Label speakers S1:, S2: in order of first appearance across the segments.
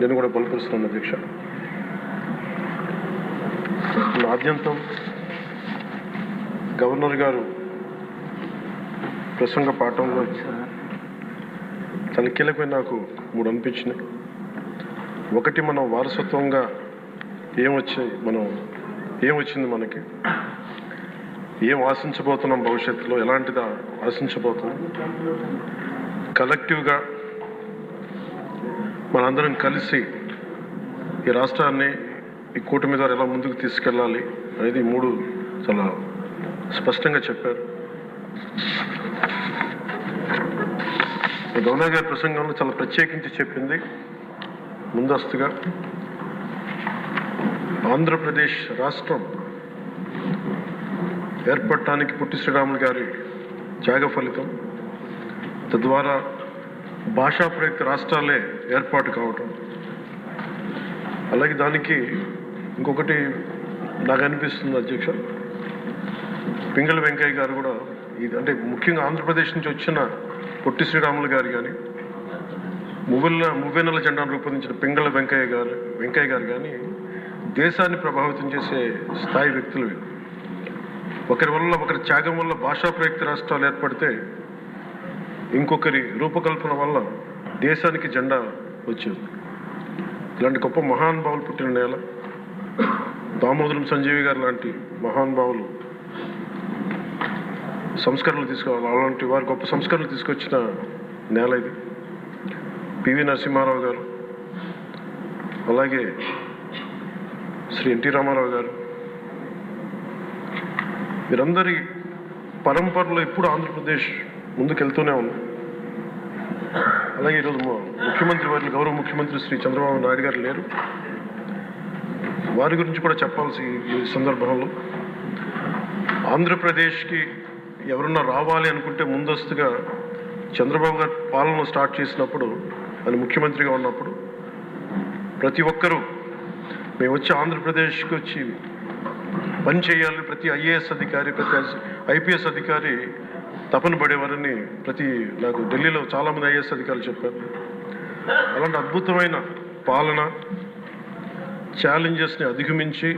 S1: నేను కూడా బలపరుస్తున్నాను అధ్యక్ష. ఆద్యంతం గవర్నర్ గారు ప్రసంగ పాఠంలో చాలా కీలకమైన నాకు 3 అనిపించినాయి. ఒకటి, మనం వారసత్వంగా ఏమొచ్చింది మనకి, ఏం ఆశించబోతున్నాం, భవిష్యత్తులో ఎలాంటిదా ఆశించబోతున్నాం, కలెక్టివ్గా మనందరం కలిసి ఈ రాష్ట్రాన్ని ఈ కూటమి ద్వారా ఎలా ముందుకు తీసుకెళ్ళాలి అనేది 3 చాలా స్పష్టంగా చెప్పారు. గవర్నర్ గారి ప్రసంగంలో చాలా ప్రత్యేకించి చెప్పింది ముందస్తుగా ఆంధ్రప్రదేశ్ రాష్ట్రం ఏర్పడటానికి పొట్టి శ్రీరాములు గారి త్యాగ ఫలితం, తద్వారా భాషా ప్రయుక్త రాష్ట్రాలే ఏర్పాటు కావటం. అలాగే దానికి ఇంకొకటి నాకు అనిపిస్తుంది అధ్యక్ష, పింగళి వెంకయ్య గారు కూడా అంటే ముఖ్యంగా ఆంధ్రప్రదేశ్ నుంచి వచ్చిన పొట్టి శ్రీరాములు గారు కానీ, మువ్వెన్నెల జెండాను రూపొందించిన పింగళి వెంకయ్య గారు కానీ దేశాన్ని ప్రభావితం చేసే స్థాయి వ్యక్తులు. ఒకరి త్యాగం వల్ల భాషా ప్రయుక్త రాష్ట్రాలు ఏర్పడితే ఇంకొకరి రూపకల్పన వల్ల దేశానికి జెండా వచ్చింది. ఇలాంటి గొప్ప మహానుభావులు పుట్టిన నేల. దామోదరం సంజీవి గారు లాంటి మహానుభావులు సంస్కరణలు తీసుకోవాలి, అలాంటి వారు గొప్ప సంస్కరణలు తీసుకొచ్చిన నేల ఇది. పివి నరసింహారావు గారు, అలాగే శ్రీ ఎన్టీ రామారావు గారు, వీరందరి పరంపరలో ఎప్పుడు ఆంధ్రప్రదేశ్ ముందుకెళ్తూనే ఉంది. అలాగే ఈరోజు ముఖ్యమంత్రి వారి గౌరవ ముఖ్యమంత్రి శ్రీ చంద్రబాబు నాయుడు గారు లేరు, వారి గురించి కూడా చెప్పాల్సి ఈ సందర్భంలో. ఆంధ్రప్రదేశ్కి ఎవరన్నా రావాలి అనుకుంటే ముందస్తుగా చంద్రబాబు గారు పాలన స్టార్ట్ చేసినప్పుడు, ఆయన ముఖ్యమంత్రిగా ఉన్నప్పుడు ప్రతి ఒక్కరూ మేము వచ్చి ఆంధ్రప్రదేశ్కి వచ్చి పని చేయాలి, ప్రతి ఐఏఎస్ అధికారి, ప్రతి ఐపీఎస్ అధికారి తపన పడేవారని నాకు ఢిల్లీలో చాలామంది ఐఏఎస్ అధికారులు చెప్పారు. అలాంటి అద్భుతమైన పాలన, ఛాలెంజెస్ని అధిగమించి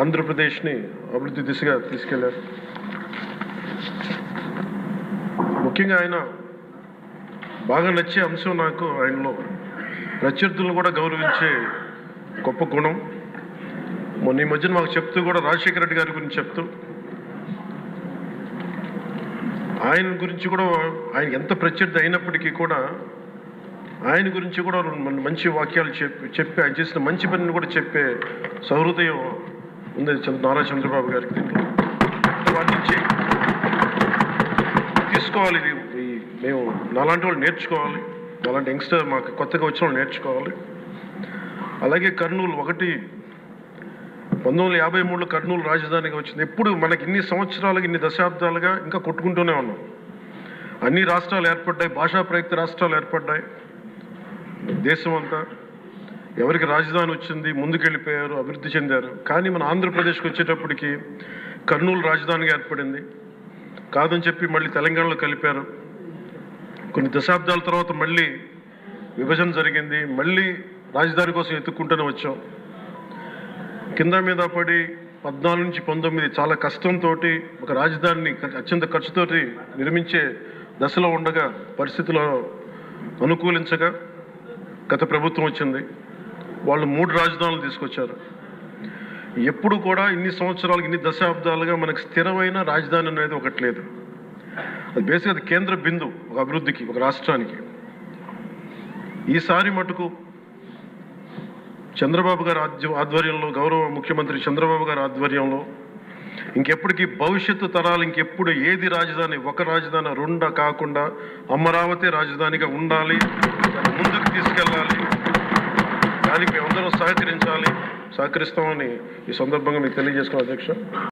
S1: ఆంధ్రప్రదేశ్ని అభివృద్ధి దిశగా తీసుకెళ్లారు. ముఖ్యంగా ఆయన బాగా నచ్చే అంశం నాకు ఆయనలో ప్రత్యర్థులను కూడా గౌరవించే గొప్ప గుణం. మొన్న ఈ మధ్యన మాకు చెప్తూ కూడా రాజశేఖర రెడ్డి గారి గురించి చెప్తూ ఆయన గురించి కూడా, ఆయన ఎంత ప్రత్యర్థి అయినప్పటికీ కూడా ఆయన గురించి కూడా మంచి వాక్యాలు చెప్పి ఆయన చేసిన మంచి పనిని కూడా చెప్పే సహృదయం ఉంది నారా చంద్రబాబు గారికి. దీంట్లో వాటి నుంచి తీసుకోవాలి, మేము నాలాంటి వాళ్ళు నేర్చుకోవాలి, అలాంటి యంగ్స్టర్ మాకు కొత్తగా వచ్చిన వాళ్ళు నేర్చుకోవాలి. అలాగే కర్నూలు 1953లో కర్నూలు రాజధానిగా వచ్చింది. ఎప్పుడు మనకి ఇన్ని సంవత్సరాలుగా, ఇన్ని దశాబ్దాలుగా ఇంకా కొట్టుకుంటూనే ఉన్నాం. అన్ని రాష్ట్రాలు ఏర్పడ్డాయి, భాషా ప్రయుక్త రాష్ట్రాలు ఏర్పడ్డాయి. దేశం అంతా ఎవరికి రాజధాని వచ్చింది ముందుకెళ్ళిపోయారు, అభివృద్ధి చెందారు. కానీ మన ఆంధ్రప్రదేశ్కి వచ్చేటప్పటికి కర్నూలు రాజధానిగా ఏర్పడింది. కాదని చెప్పి మళ్ళీ తెలంగాణలో కలిపారు. కొన్ని దశాబ్దాల తర్వాత మళ్ళీ విభజన జరిగింది, మళ్ళీ రాజధాని కోసం ఎత్తుక్కుంటూనే వచ్చాం. కింద మీద పడి 14 నుంచి 19 చాలా కష్టంతో ఒక రాజధానిని అత్యంత ఖర్చుతోటి నిర్మించే దశలో ఉండగా పరిస్థితులు అనుకూలించగా గత ప్రభుత్వం వచ్చింది. వాళ్ళు 3 రాజధానులు తీసుకొచ్చారు. ఎప్పుడు కూడా ఇన్ని సంవత్సరాలు, ఇన్ని దశాబ్దాలుగా మనకు స్థిరమైన రాజధాని అనేది ఒకటి లేదు. అది బేసిక్గా అది కేంద్ర బిందు ఒక అభివృద్ధికి, ఒక రాష్ట్రానికి. ఈసారి మటుకు చంద్రబాబు గారి ఆధ్వర్యంలో, గౌరవ ముఖ్యమంత్రి చంద్రబాబు గారి ఆధ్వర్యంలో ఇంకెప్పటికీ భవిష్యత్తు తరాలు ఇంకెప్పుడు ఏది రాజధాని, ఒక రాజధాని 2 కాకుండా అమరావతి రాజధానిగా ఉండాలి, ముందుకు తీసుకెళ్ళాలి. దానికి మేమందరం సహకరించాలి, సహకరిస్తామని ఈ సందర్భంగా మీకు తెలియజేసుకున్నాను అధ్యక్ష.